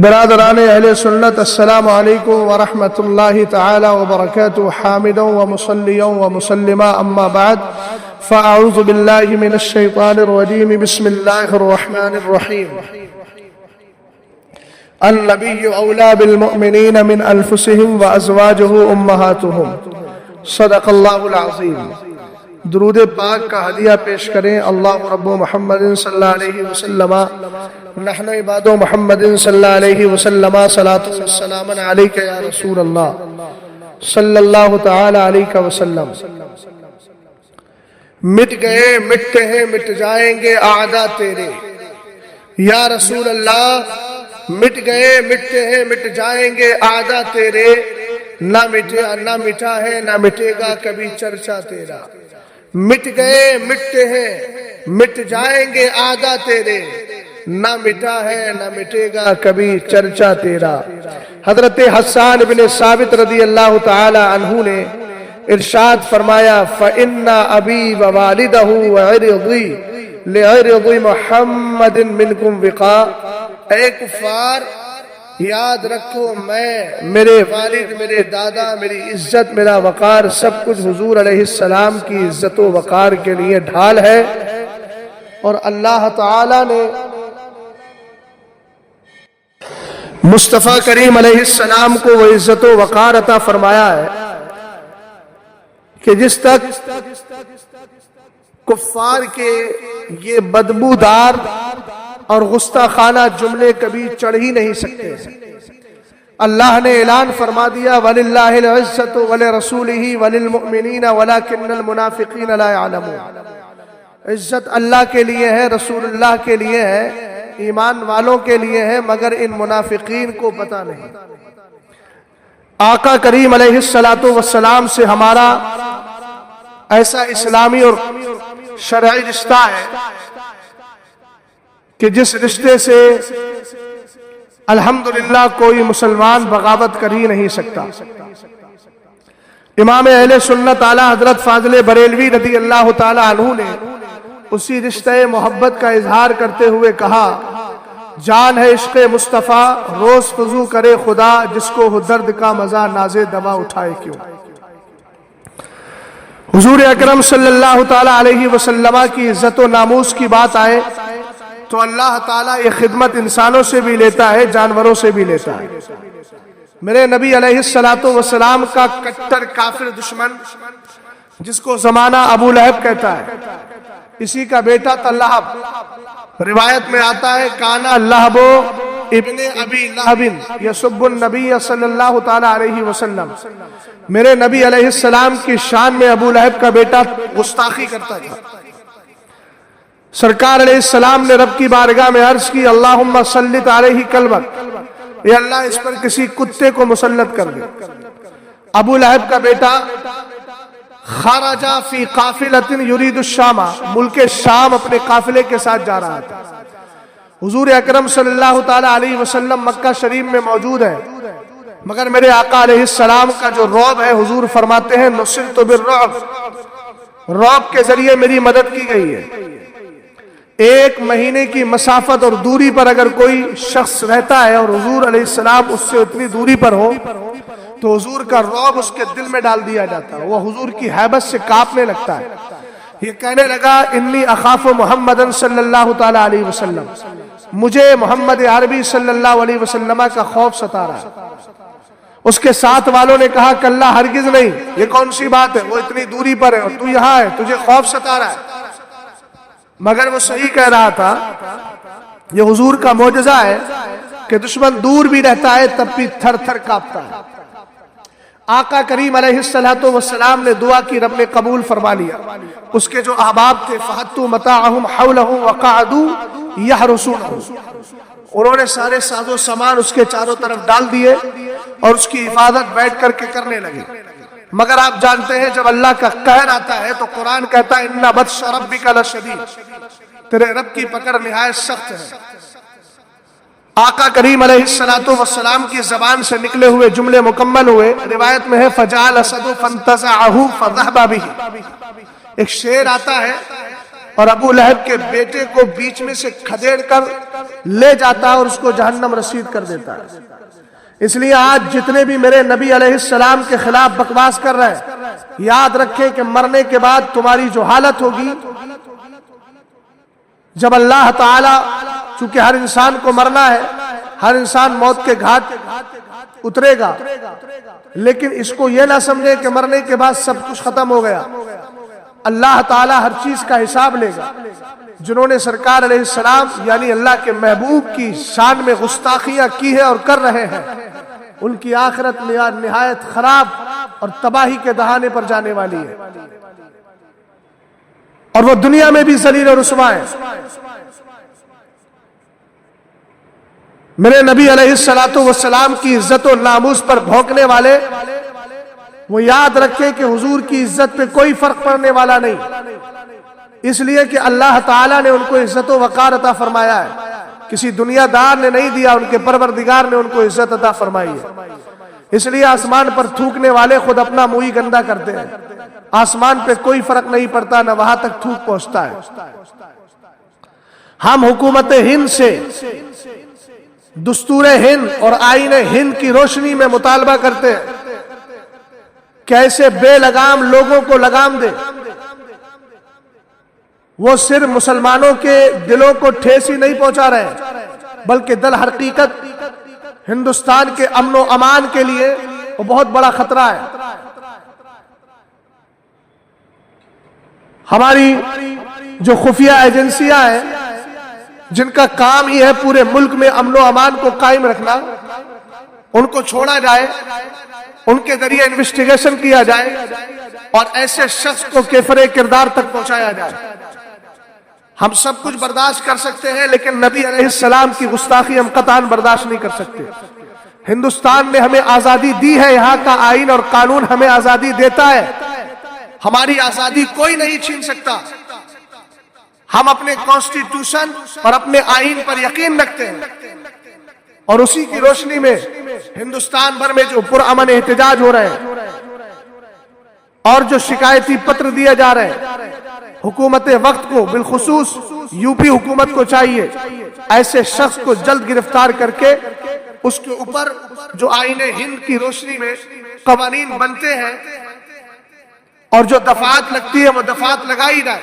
برادران اہل سنت، السلام علیکم ورحمۃ اللہ تعالی وبرکاتہ، حامدا ومصلیا ومسلما، اما بعد فاعوذ باللہ من الشیطان الرجیم، بسم اللہ الرحمن الرحیم۔ النبی اولی بالمؤمنین من انفسہم وازواجہ امہاتہم، صدق اللہ العظیم۔ درود پاک کا ہدیہ پیش کریں۔ اللہ رب محمد صلی اللہ علیہ وسلم نحن عباد محمد صلی اللہ علیہ وسلم، صلاۃ والسلام علیک یا رسول اللہ صلی اللہ تعالی علیہ وسلم۔ مٹ گئے مٹتے ہیں مٹ جائیں گے اعداء تیرے، یا رسول اللہ مٹ گئے مٹتے ہیں مٹ جائیں گے اعداء تیرے، نہ مٹا ہے نہ مٹے گا کبھی چرچا تیرا۔ مٹ گئے مٹتے ہیں مٹ جائیں گے اعداء تیرے، نہ مٹا ہے نہ مٹے گا کبھی چرچا تیرا۔ حضرت حسان بن ثابت رضی اللہ تعالی عنہ نے ارشاد فرمایا، فَإِنَّ أَبِي وَوَالِدَهُ وَعِرْضِي لِعِرْضِ مُحَمَّدٍ مِّنْكُمْ وِقَاء۔ اے کفار، یاد رکھو میں، میرے والد، میرے دادا، میری عزت، میرا وقار، سب کچھ حضور علیہ السلام کی عزت و وقار کے لیے ڈھال ہے، اور اللہ تعالی نے مصطفیٰ کریم علیہ السلام کو وہ عزت و وقار عطا فرمایا ہے کہ جس تک کفار کے یہ بدبودار اور گستاخانہ جملے کبھی چڑھ ہی نہیں سکتے۔ اللہ نے اعلان فرما دیا، وَلِلَّهِ الْعِزَّةُ وَلِرَسُولِهِ وَلِلْمُؤْمِنِينَ وَلَكِنَّ الْمُنَافِقِينَ لَا يَعْلَمُونَ۔ عزت اللہ کے لیے ہے، رسول اللہ کے لیے ہے، ایمان والوں کے لیے ہے، مگر ان منافقین کو پتہ نہیں۔ آقا کریم علیہ السلام سے ہمارا ایسا اسلامی اور شرعی رشتہ ہے کہ جس رشتے سے الحمدللہ کوئی مسلمان بغاوت کر ہی نہیں سکتا۔ امام اہل سنت اعلی حضرت فاضل بریلوی رضی اللہ تعالی عنہ نے اسی رشتہ محبت کا اظہار کرتے ہوئے کہا، جان ہے عشق مصطفیٰ، روز فضو کرے خدا، جس کو ہو درد کا مزہ نازے دوا اٹھائے کیوں۔ حضور اکرم صلی اللہ تعالی علیہ وسلم کی عزت و ناموس کی بات آئے تو اللہ تعالیٰ یہ خدمت انسانوں سے بھی لیتا ہے، جانوروں سے بھی لیتا ہے۔ میرے نبی علیہ السلام کا کٹر کافر دشمن، جس کو زمانہ ابو لہب کہتا ہے، اسی کا بیٹا تھا لہب۔ روایت میں آتا ہے، کانا لہب ابن ابی لہب یسب النبی صلی اللہ تعالی علیہ وسلم۔ میرے نبی علیہ السلام کی شان میں ابو لہب کا بیٹا گستاخی کرتا تھا۔ سرکار علیہ السلام نے رب کی بارگاہ میں عرض کی، اللہم سلط علیہ کلبک، اے اللہ اس پر کسی کتے کو مسلط کر دے۔ ابو لہب کا بیٹا خرجا فی قافلۃ یرید الشام، ملک شام اپنے قافلے کے ساتھ جا رہا تھا۔ حضور اکرم صلی اللہ تعالی علیہ وسلم مکہ شریف میں موجود ہے، مگر میرے آقا علیہ السلام کا جو رعب ہے، حضور فرماتے ہیں، نصرت بالرعب، رعب کے ذریعے میری مدد کی گئی ہے۔ ایک مہینے کی مسافت اور دوری پر اگر کوئی شخص رہتا ہے اور حضور علیہ السلام اس سے اتنی دوری پر ہو تو حضور کا رعب اس کے دل میں ڈال دیا جاتا ہے، وہ حضور کی ہیبت سے کانپنے لگتا ہے۔ یہ کہنے لگا، انی اخاف محمد صلی اللہ تعالی علیہ وسلم، مجھے محمد عربی صلی اللہ علیہ وسلم کا خوف ستا رہا ہے۔ اس کے ساتھ والوں نے کہا، کلا ہرگز نہیں، یہ کون سی بات ہے، وہ اتنی دوری پر ہے اور تو یہاں ہے، تجھے خوف ستا رہا ہے۔ مگر وہ صحیح کہہ رہا تھا۔ یہ حضور کا معجزہ ہے کہ دشمن دور بھی رہتا ہے تب بھی تھر تھر کانپتا ہے۔ آقا کریم علیہ السلام نے دعا کی، رب نے قبول فرما لیا۔ اس کے جو احباب تھے، فَحَتُّوا مَتَاعَهُمْ حَوْلَهُ وَقَعَدُوا يَحْرُسُونَهُ، انہوں نے سارے ساز و سامان اس کے چاروں طرف ڈال دیے اور اس کی حفاظت بیٹھ کر کے کرنے لگے۔ مگر آپ جانتے ہیں جب اللہ کا قہر آتا ہے تو قرآن کہتا ہے، اِنَّ بَطْشَ رَبِّكَ لَشَدِيدٌ، تیرے رب کی پکڑ نہایت سخت ہے۔ آقا کریم علیہ السلام کی زبان سے نکلے ہوئے جملے مکمل ہوئے۔ روایت میں ہے، فَجَعَلَ صَدُ فَانْتَزَعَهُ فَذَهَبَ بِهِ۔ ایک شعر آتا ہے اور ابو لہب کے بیٹے کو بیچ میں سے کھدیڑ کر لے جاتا ہے اور اس کو جہنم رسید کر دیتا ہے۔ اس لیے آج جتنے بھی میرے نبی علیہ السلام کے خلاف بکواس کر رہے ہیں، یاد رکھیں کہ مرنے کے بعد تمہاری جو حالت ہوگی، جب اللہ تعالی، چونکہ ہر انسان کو مرنا ہے، ہر انسان موت کے گھاٹ اترے گا، لیکن اس کو یہ نہ سمجھے کہ مرنے کے بعد سب کچھ ختم ہو گیا۔ اللہ تعالی ہر چیز کا حساب لے گا۔ جنہوں نے سرکار علیہ السلام یعنی اللہ کے محبوب کی شان میں گستاخیاں کی ہے اور کر رہے ہیں، ان کی آخرت نہایت خراب اور تباہی کے دہانے پر جانے والی ہے، اور وہ دنیا میں بھی ذلیل اور رسوا ہے۔ میرے نبی علیہ السلام کی عزت و ناموس پر بھونکنے والے، وہ یاد رکھیں کہ حضور کی عزت پہ کوئی فرق پڑنے والا نہیں، اس لیے کہ اللہ تعالیٰ نے ان کو عزت و وقار عطا فرمایا ہے، کسی دنیا دار نے نہیں دیا، ان کے پروردگار نے ان کو عزت عطا فرمائی ہے۔ اس لیے آسمان پر تھوکنے والے خود اپنا منہ ہی گندا کرتے ہیں، آسمان پہ کوئی فرق نہیں پڑتا، نہ وہاں تک تھوک پہنچتا ہے۔ ہم حکومت ہند سے دستور ہند اور آئین ہند کی روشنی میں مطالبہ کرتے ہیں کہ ایسے بے لگام لوگوں کو لگام دے۔ وہ صرف مسلمانوں کے دلوں کو ٹھیس ہی نہیں پہنچا رہے، بلکہ در حقیقت ہندوستان کے امن و امان کے لیے وہ بہت بڑا خطرہ ہے۔ ہماری جو خفیہ ایجنسیاں ہیں، جن کا کام ہی ہے پورے ملک میں امن و امان کو قائم رکھنا، ان کو چھوڑا جائے، ان کے ذریعے انویسٹیگیشن کیا جائے اور ایسے شخص کو کیفر کردار تک پہنچایا جائے۔ ہم سب کچھ برداشت کر سکتے ہیں، لیکن نبی علیہ السلام کی گستاخی ہم قطعاً برداشت نہیں کر سکتے۔ ہندوستان نے ہمیں آزادی دی ہے، یہاں کا آئین اور قانون ہمیں آزادی دیتا ہے، ہماری آزادی کوئی نہیں چھین سکتا۔ ہم اپنے کانسٹیٹیوشن اور اپنے آئین پر یقین رکھتے ہیں، اور اسی کی روشنی میں ہندوستان بھر میں جو پرامن احتجاج ہو رہے ہیں اور جو شکایتی پتر دیے جا رہے ہیں، حکومت وقت کو، بالخصوص یو پی حکومت کو چاہیے ایسے شخص کو جلد گرفتار کر کے اس کے اوپر جو آئین ہند کی روشنی میں قوانین بنتے ہیں اور جو دفعات لگتی ہے وہ دفعات لگائی جائے،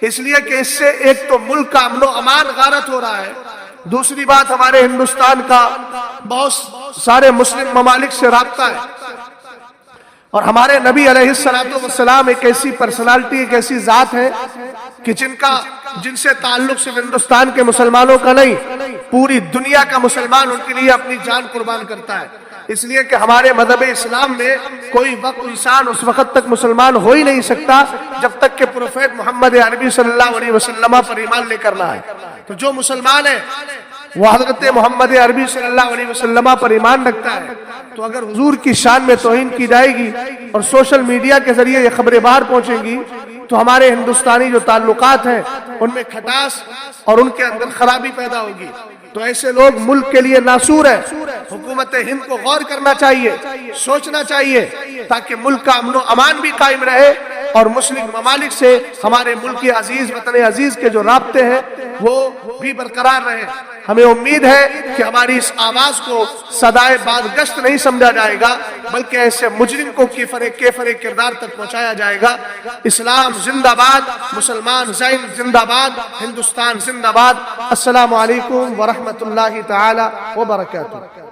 اس لیے کہ اس سے ایک تو ملک کا امن و امان غارت ہو رہا ہے، دوسری بات ہمارے ہندوستان کا بہت سارے مسلم ممالک سے رابطہ ہے، اور ہمارے نبی علیہ السلام ایک ایسی پرسنالٹی، ایک ایسی ذات ہے کہ جن سے تعلق صرف ہندوستان کے مسلمانوں کا نہیں، پوری دنیا کا مسلمان ان کے لیے اپنی جان قربان کرتا ہے۔ اس لیے کہ ہمارے مذہب اسلام میں کوئی وقت انسان اس وقت تک مسلمان ہو ہی نہیں سکتا جب تک کہ پروفیٹ محمد عربی صلی اللہ علیہ وسلم پر ایمان لے کر نہ آئے۔ تو جو مسلمان ہے وہ حضرت محمد عربی صلی اللہ علیہ وسلم پر ایمان رکھتا ہے، تو اگر حضور کی شان میں توہین کی جائے گی اور سوشل میڈیا کے ذریعے یہ خبریں باہر پہنچیں گی، تو ہمارے ہندوستانی جو تعلقات ہیں ان میں کھٹاس اور ان کے اندر خرابی پیدا ہوگی۔ تو ایسے لوگ ملک کے لیے ناسور ہے۔ حکومت ہند کو غور کرنا چاہیے، سوچنا چاہیے، تاکہ ملک کا امن و امان بھی قائم رہے اور مسلم ممالک سے ہمارے ملک کے عزیز، وطن عزیز کے جو رابطے ہیں وہ بھی برقرار رہے۔ ہمیں امید ہے کہ ہماری اس آواز کو صدائے بازگشت نہیں سمجھا جائے گا، بلکہ ایسے مجرم کو کیفر کردار تک پہنچایا جائے گا۔ اسلام زندہ باد، مسلمان زین زندہ باد، ہندوستان زندہ باد۔ السلام علیکم ورحمۃ اللہ تعالی وبرکاتہ۔